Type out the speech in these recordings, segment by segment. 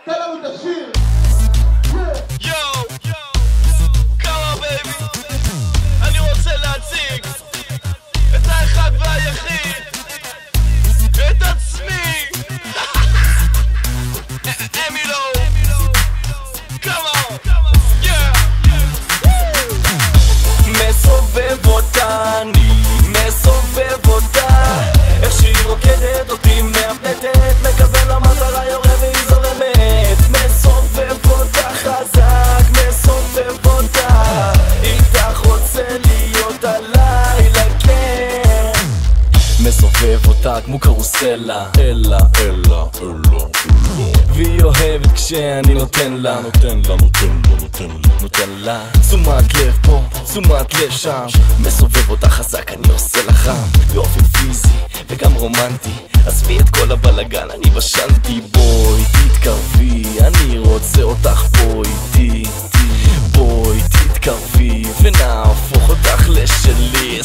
תן לנו את השיר. יואו, כמה בייבי, אני רוצה להציג את האחד והיחיד, את עצמי, אמילו, כמה, מסובב אותה, אני מסובב אותה, איך שהיא רוקדת אותי מהפנטת, מקבל המטרה יורה והיא זורמת, מסובב אותה חזק, מסובב אותה, איתך רוצה להיות הלילה, כן, מסובב אותה כמו קרוסלה, אלה והיא אוהבת כשאני נותן לה, נותן לה תשומת לב פה, תשומת לב שם, מסובב אותה חזק, אני עושה לך באופן פיזי וגם רומנטי, עזבי את כל הבלגן, אני בשלתי, בואי תתקרבי, אני רוצה אותך פה איתי, בואי תתקרבי ונהפוך אותך לשלי,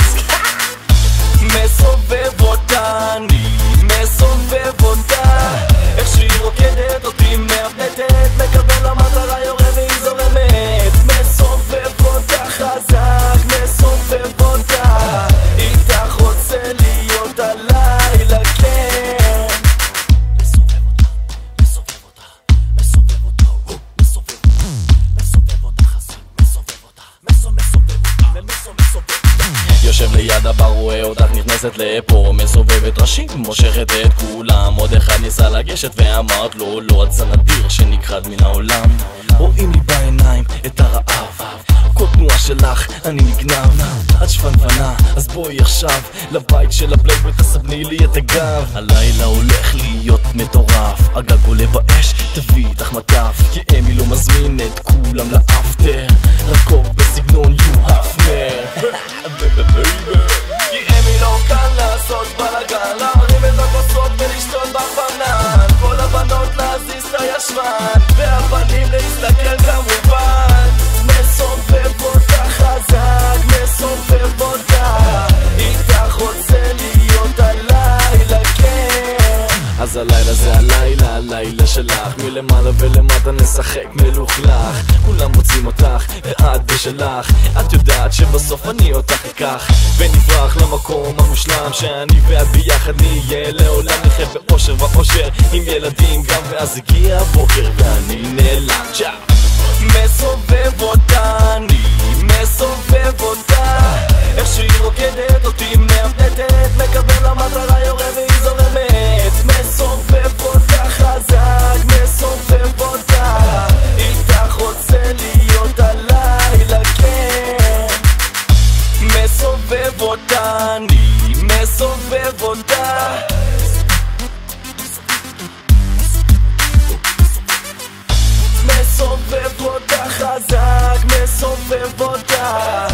מסובב אותה, אני מסובב אותה, איך שהיא רוקדת אותי מהפנטת, מקבל המטרה יורה והיא זורמת, מסובב אותה חזק, מסובב אותה, איתך רוצה להיות הלילה, כן, מסובב אותה חזק, מסובב אותה, יושב ליד הבר, רואה אותך נכנסת לפה, מסובבת ראשים, מושכת את כולם, עוד אחד ניסה לגשת ואמרת לו, לא, את זנדיר שנכחד מן העולם, רואים לי בעיניים את הרעב, כל תנועה שלך אני נגנב, את שפנפנה, אז בואי עכשיו לבית של הפלייבוי, תסבני לי את הגב, הלילה הולך להיות מטורף, הגג עולה באש, תביא איתך מטף, כי אמי לא מזמין את כולם לאפטר, רקוב בסגנון יו הפנר, כי אמי לא קל לעשות בלגן, להרים את הכוסות ולשתות בפנן, כל הבנות להזיז את הישבן, והפנים להסתכל כמובן, מסובב אותה חזק, מסובב אותה, איתך רוצה להיות הלילה, כן, אז הלילה זה הלילה, הלילה שלך, מלמעלה ולמטה נשחק מלוכלך, כולם רוצים אותך ואת בשלך, את יודעת שבסוף אני אותך אקח ונברח למקום המושלם, שאני ואת ביחד נהיה לעולם, נחיה באושר ואושר עם ילדים גם, ואז הגיע הבוקר ואני נעלם, מסובב אותה, אני מסובב אותה, איך שהיא רוקדת אותי מהפנטת, מקבל המטרה יורה והיא זורמת, מסובב אותה חזק, מסובב אותה, איתך רוצה להיות הלילה, כן, מסובב אותה, אני מסובב אותה, מסובב אותה חזק, מסובב אותה,